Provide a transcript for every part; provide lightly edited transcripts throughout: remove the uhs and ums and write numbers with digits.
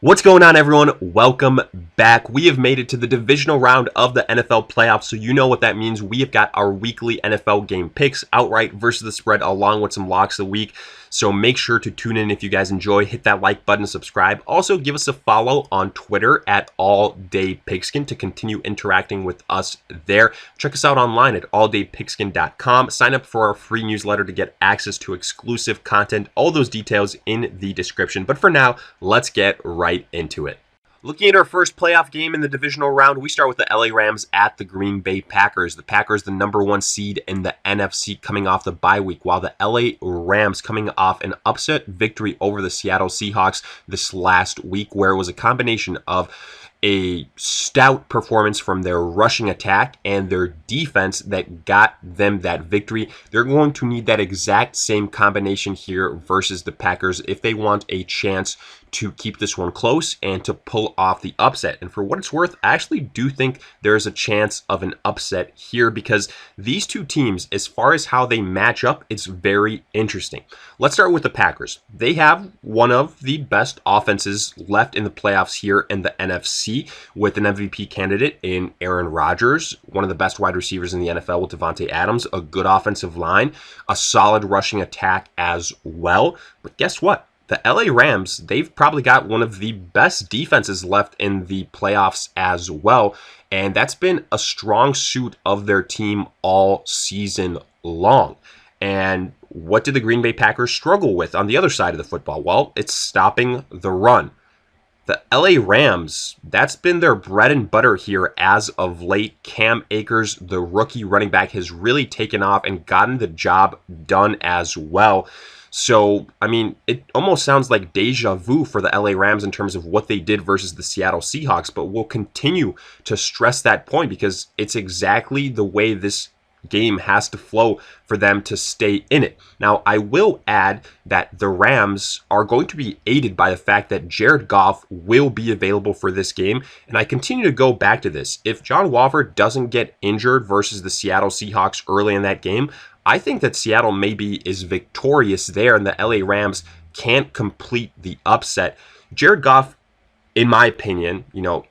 What's going on, everyone? Welcome back. We have made it to the divisional round of the NFL playoffs, so you know what that means. We have got our weekly NFL game picks, outright versus the spread, along with some locks of the week. So make sure to tune in if you guys enjoy. Hit that like button, subscribe. Also, give us a follow on Twitter at AllDayPigskin to continue interacting with us there. Check us out online at alldaypigskin.com. Sign up for our free newsletter to get access to exclusive content. All those details in the description. But for now, let's get right into it. Looking at our first playoff game in the divisional round, we start with the LA Rams at the Green Bay Packers. The Packers, the number one seed in the NFC, coming off the bye week, while the LA Rams coming off an upset victory over the Seattle Seahawks this last week, where it was a combination of a stout performance from their rushing attack and their defense that got them that victory. They're going to need that exact same combination here versus the Packers if they want a chance to keep this one close and to pull off the upset. And for what it's worth, I actually do think there's a chance of an upset here because these two teams, as far as how they match up, it's very interesting. Let's start with the Packers. They have one of the best offenses left in the playoffs here in the NFC, with an MVP candidate in Aaron Rodgers, one of the best wide receivers in the NFL with Davante Adams, a good offensive line, a solid rushing attack as well. But guess what? The LA Rams, they've probably got one of the best defenses left in the playoffs as well, and that's been a strong suit of their team all season long. And what did the Green Bay Packers struggle with on the other side of the football? Well, it's stopping the run. The LA Rams, that's been their bread and butter here as of late. Cam Akers, the rookie running back, has really taken off and gotten the job done as well. So, I mean, it almost sounds like deja vu for the LA Rams in terms of what they did versus the Seattle Seahawks, but we'll continue to stress that point because it's exactly the way this game has to flow for them to stay in it. Now, I will add that the Rams are going to be aided by the fact that Jared Goff will be available for this game, and I continue to go back to this. If John Wolford doesn't get injured versus the Seattle Seahawks early in that game, I think that Seattle maybe is victorious there and the LA Rams can't complete the upset. Jared Goff, in my opinion,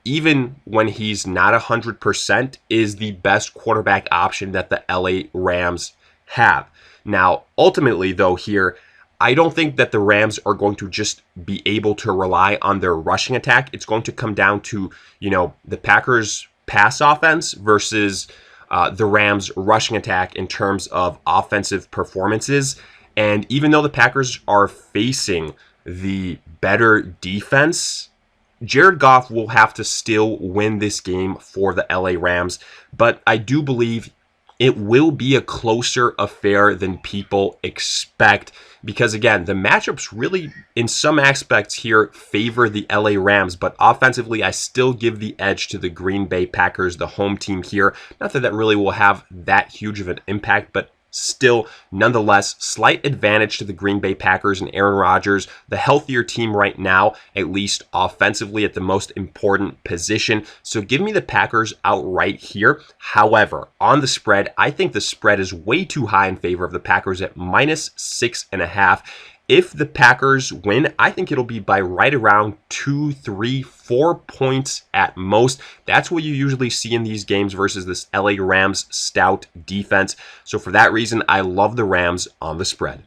even when he's not 100%, is the best quarterback option that the LA Rams have. Now, ultimately, though, here, I don't think that the Rams are going to just be able to rely on their rushing attack. It's going to come down to, the Packers' pass offense versus the Rams' rushing attack in terms of offensive performances. And even though the Packers are facing the better defense, Jared Goff will have to still win this game for the LA Rams. But I do believe it will be a closer affair than people expect because, again, the matchups really, in some aspects here, favor the LA Rams, but offensively, I still give the edge to the Green Bay Packers, the home team here. Not that that really will have that huge of an impact, but still, nonetheless, slight advantage to the Green Bay Packers and Aaron Rodgers, the healthier team right now, at least offensively at the most important position. So give me the Packers outright here. However, on the spread, I think the spread is way too high in favor of the Packers at -6.5. If the Packers win, I think it'll be by right around 2, 3, 4 points at most. That's what you usually see in these games versus this LA Rams stout defense. So for that reason, I love the Rams on the spread.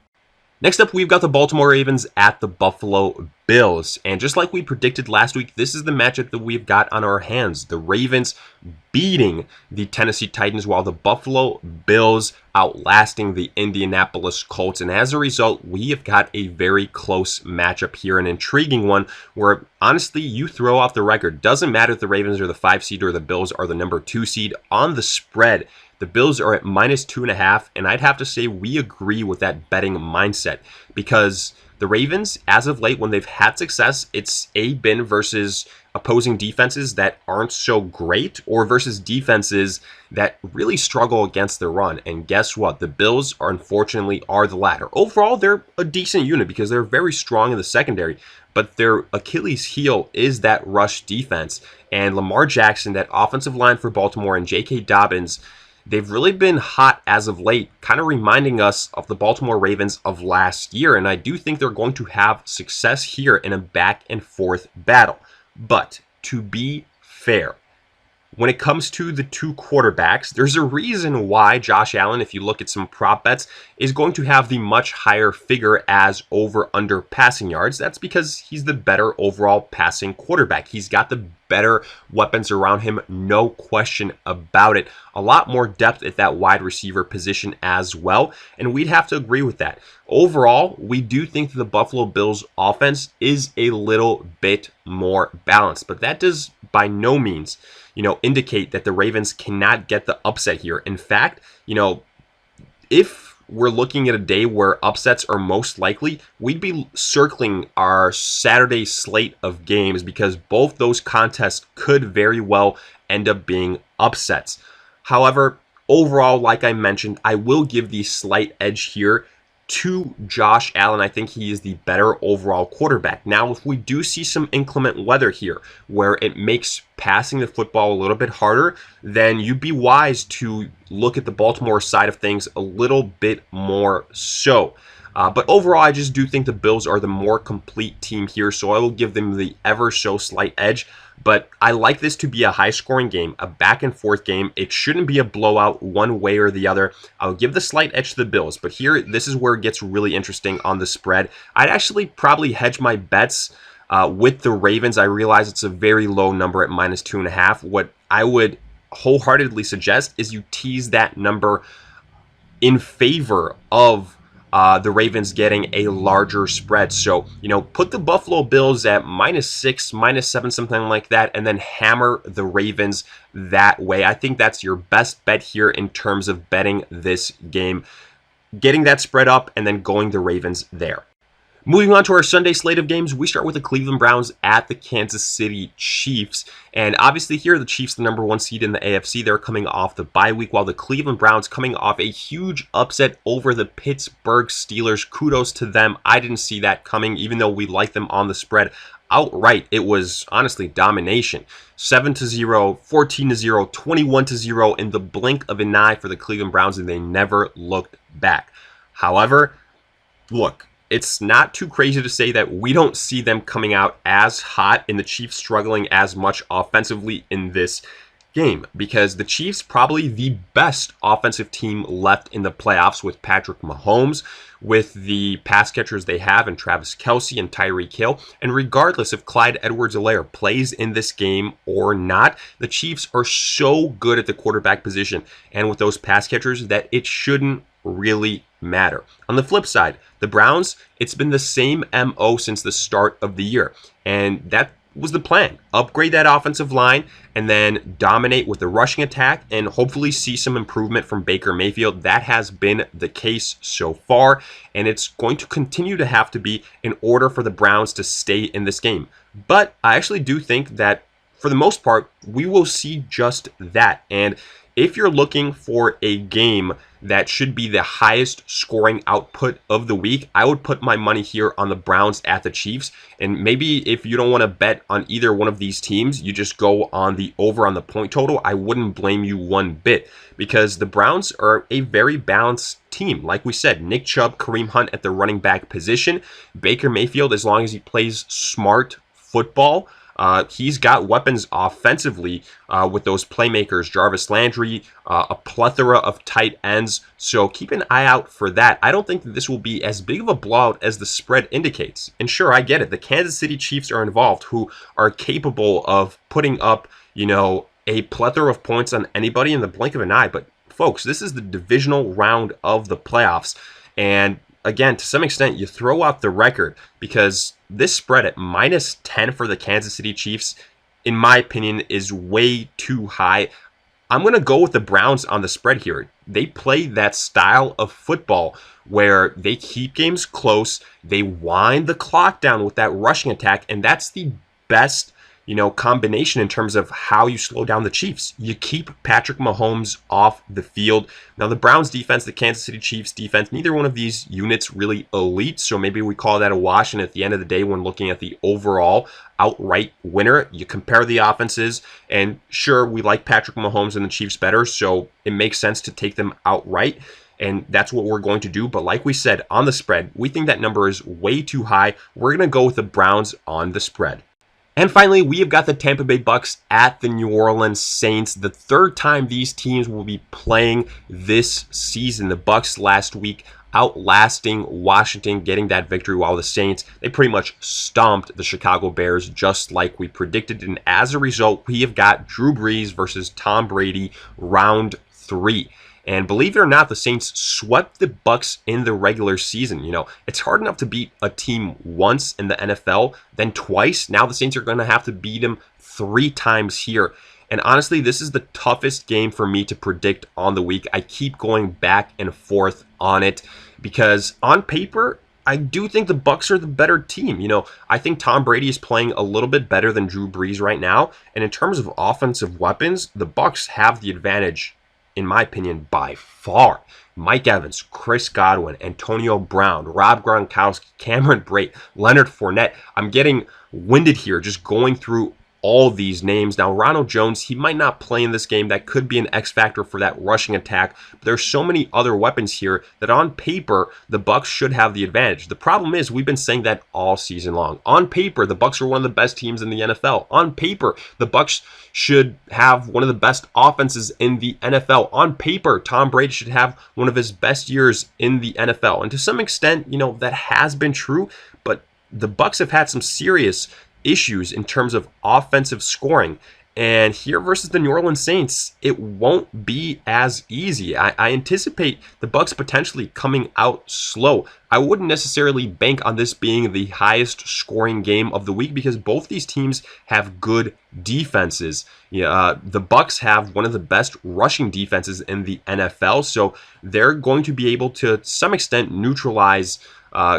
Next up, we've got the Baltimore Ravens at the Buffalo Bills. And just like we predicted last week, this is the matchup that we've got on our hands. The Ravens beating the Tennessee Titans while the Buffalo Bills outlasting the Indianapolis Colts. And as a result, we have got a very close matchup here, an intriguing one where honestly, you throw off the record. Doesn't matter if the Ravens are the 5 seed or the Bills are the number 2 seed. On the spread, the Bills are at -2.5, and I'd have to say we agree with that betting mindset because the Ravens, as of late, when they've had success, it's been versus opposing defenses that aren't so great or versus defenses that really struggle against the run. And guess what? The Bills unfortunately are the latter. Overall, they're a decent unit because they're very strong in the secondary, but their Achilles heel is that rush defense. And Lamar Jackson, that offensive line for Baltimore, and J.K. Dobbins, they've really been hot as of late, kind of reminding us of the Baltimore Ravens of last year. And I do think they're going to have success here in a back and forth battle. But to be fair, when it comes to the two quarterbacks, there's a reason why Josh Allen, if you look at some prop bets, is going to have the much higher figure as over-under passing yards. That's because he's the better overall passing quarterback. He's got the better weapons around him, no question about it. A lot more depth at that wide receiver position as well, and we'd have to agree with that. Overall, we do think that the Buffalo Bills offense is a little bit more balanced, but that does by no means, indicate that the Ravens cannot get the upset here. In fact, if we're looking at a day where upsets are most likely, we'd be circling our Saturday slate of games because both those contests could very well end up being upsets. However, overall, like I mentioned, I will give the slight edge here to Josh Allen. I think he is the better overall quarterback. Now, if we do see some inclement weather here where it makes passing the football a little bit harder, then you'd be wise to look at the Baltimore side of things a little bit more so. But overall, I just do think the Bills are the more complete team here, so I will give them the ever so slight edge. But I like this to be a high-scoring game, a back-and-forth game. It shouldn't be a blowout one way or the other. I'll give the slight edge to the Bills, but here, this is where it gets really interesting on the spread. I'd actually probably hedge my bets with the Ravens. I realize it's a very low number at -2.5. What I would wholeheartedly suggest is you tease that number in favor of the Ravens getting a larger spread. So, put the Buffalo Bills at -6, -7, something like that, and then hammer the Ravens that way. I think that's your best bet here in terms of betting this game. Getting that spread up and then going the Ravens there. Moving on to our Sunday slate of games, we start with the Cleveland Browns at the Kansas City Chiefs. And obviously here, the Chiefs, the number one seed in the AFC, they're coming off the bye week, while the Cleveland Browns coming off a huge upset over the Pittsburgh Steelers. Kudos to them. I didn't see that coming, even though we like them on the spread outright. It was honestly domination. 7-0, 14-0, 21-0 in the blink of an eye for the Cleveland Browns, and they never looked back. However, look, it's not too crazy to say that we don't see them coming out as hot and the Chiefs struggling as much offensively in this game, because the Chiefs probably the best offensive team left in the playoffs with Patrick Mahomes, with the pass catchers they have in Travis Kelce and Tyreek Hill. And regardless if Clyde Edwards-Helaire plays in this game or not, the Chiefs are so good at the quarterback position and with those pass catchers that it shouldn't really matter. On the flip side, the Browns, it's been the same MO since the start of the year, and that was the plan. Upgrade that offensive line and then dominate with the rushing attack and hopefully see some improvement from Baker Mayfield. That has been the case so far, and it's going to continue to have to be in order for the Browns to stay in this game. But I actually do think that for the most part, we will see just that. And if you're looking for a game that should be the highest scoring output of the week, I would put my money here on the Browns at the Chiefs. And maybe if you don't want to bet on either one of these teams, you just go on the over on the point total. I wouldn't blame you one bit, because the Browns are a very balanced team. Like we said, Nick Chubb, Kareem Hunt at the running back position. Baker Mayfield, as long as he plays smart football, he's got weapons offensively with those playmakers, Jarvis Landry, a plethora of tight ends. So keep an eye out for that. I don't think that this will be as big of a blowout as the spread indicates. And sure, I get it. The Kansas City Chiefs are involved, who are capable of putting up, a plethora of points on anybody in the blink of an eye. But folks, this is the divisional round of the playoffs. And again, to some extent, you throw out the record, because this spread at -10 for the Kansas City Chiefs, in my opinion, is way too high. I'm going to go with the Browns on the spread here. They play that style of football where they keep games close, they wind the clock down with that rushing attack, and that's the best, combination in terms of how you slow down the Chiefs. You keep Patrick Mahomes off the field. Now, the Browns defense, the Kansas City Chiefs defense, neither one of these units really elite, so maybe we call that a wash. And at the end of the day, when looking at the overall outright winner, you compare the offenses, and sure, we like Patrick Mahomes and the Chiefs better, so it makes sense to take them outright. And that's what we're going to do. But like we said, on the spread, we think that number is way too high. We're going to go with the Browns on the spread. And finally, we have got the Tampa Bay Bucks at the New Orleans Saints. The third time these teams will be playing this season. The Bucks last week outlasting Washington, getting that victory, while the Saints, they pretty much stomped the Chicago Bears just like we predicted. And as a result, we have got Drew Brees versus Tom Brady round 3. And believe it or not, the Saints swept the Bucks in the regular season. It's hard enough to beat a team once in the NFL, then twice. Now the Saints are going to have to beat them 3 times here. And honestly, this is the toughest game for me to predict on the week. I keep going back and forth on it because on paper, I do think the Bucks are the better team. I think Tom Brady is playing a little bit better than Drew Brees right now. And in terms of offensive weapons, the Bucks have the advantage, in my opinion, by far. Mike Evans, Chris Godwin, Antonio Brown, Rob Gronkowski, Cameron Brate, Leonard Fournette. I'm getting winded here just going through all these names. Now, Ronald Jones, he might not play in this game. That could be an X factor for that rushing attack. But there's so many other weapons here that on paper, the Bucks should have the advantage. The problem is we've been saying that all season long. On paper, the Bucks are one of the best teams in the NFL. On paper, the Bucks should have one of the best offenses in the NFL. On paper, Tom Brady should have one of his best years in the NFL. And to some extent, that has been true, but the Bucks have had some serious issues in terms of offensive scoring. And here versus the New Orleans Saints, it won't be as easy. I anticipate the Bucks potentially coming out slow. I wouldn't necessarily bank on this being the highest scoring game of the week because both these teams have good defenses. The Bucks have one of the best rushing defenses in the NFL, so they're going to be able to some extent neutralize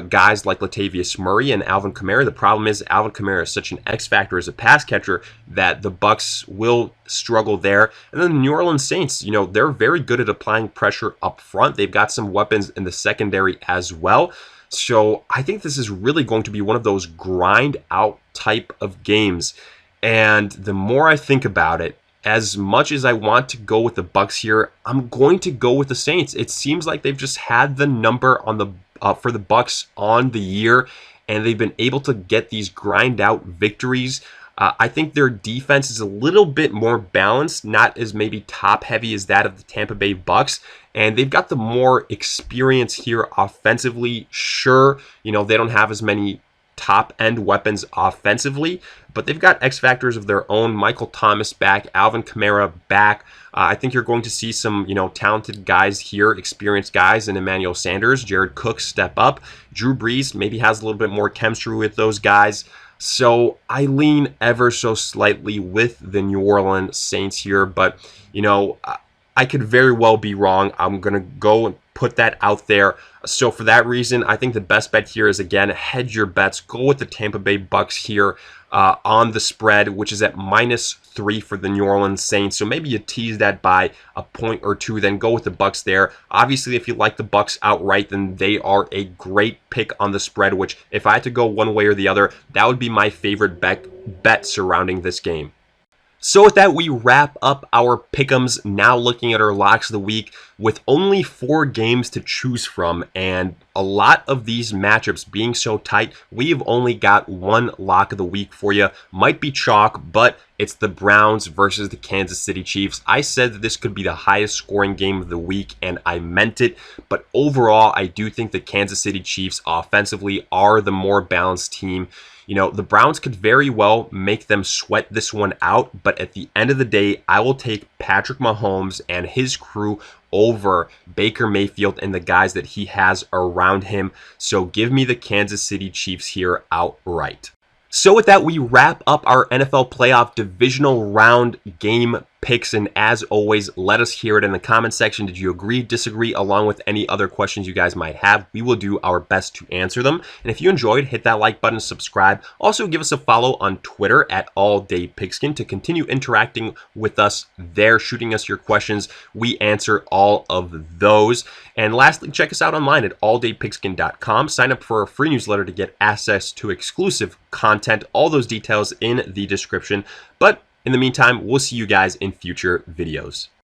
guys like Latavius Murray and Alvin Kamara. The problem is Alvin Kamara is such an X factor as a pass catcher that the Bucks will struggle there. And then the New Orleans Saints, they're very good at applying pressure up front. They've got some weapons in the secondary as well. So I think this is really going to be one of those grind out type of games. And the more I think about it, as much as I want to go with the Bucks here, I'm going to go with the Saints. It seems like they've just had the number on the for the Bucks on the year, and they've been able to get these grind out victories. I think their defense is a little bit more balanced, not as maybe top heavy as that of the Tampa Bay Bucks, and they've got the more experience here offensively. Sure, they don't have as many top end weapons offensively, but they've got X factors of their own. Michael Thomas back, Alvin Kamara back. I think you're going to see some, talented guys here, experienced guys, and Emmanuel Sanders, Jared Cook step up. Drew Brees maybe has a little bit more chemistry with those guys. So I lean ever so slightly with the New Orleans Saints here, but, I could very well be wrong. I'm going to go and put that out there. So for that reason, I think the best bet here is, again, hedge your bets. Go with the Tampa Bay Bucks here on the spread, which is at -3 for the New Orleans Saints. So maybe you tease that by a point or two, then go with the Bucks there. Obviously, if you like the Bucks outright, then they are a great pick on the spread, which if I had to go one way or the other, that would be my favorite bet surrounding this game. So with that, we wrap up our pick'ems, now looking at our locks of the week with only 4 games to choose from, and a lot of these matchups being so tight, we've only got 1 lock of the week for you. Might be chalk, but it's the Browns versus the Kansas City Chiefs. I said that this could be the highest scoring game of the week, and I meant it, but overall, I do think the Kansas City Chiefs offensively are the more balanced team. The Browns could very well make them sweat this one out, but at the end of the day, I will take Patrick Mahomes and his crew over Baker Mayfield and the guys that he has around him. So give me the Kansas City Chiefs here outright. So with that, we wrap up our NFL playoff divisional round game picks. And as always, let us hear it in the comment section. Did you agree, disagree, along with any other questions you guys might have? We will do our best to answer them. And if you enjoyed, hit that like button, subscribe. Also, give us a follow on Twitter at AllDayPigskin to continue interacting with us there, shooting us your questions. We answer all of those. And lastly, check us out online at alldaypigskin.com. Sign up for a free newsletter to get access to exclusive content. All those details in the description. But in the meantime, we'll see you guys in future videos.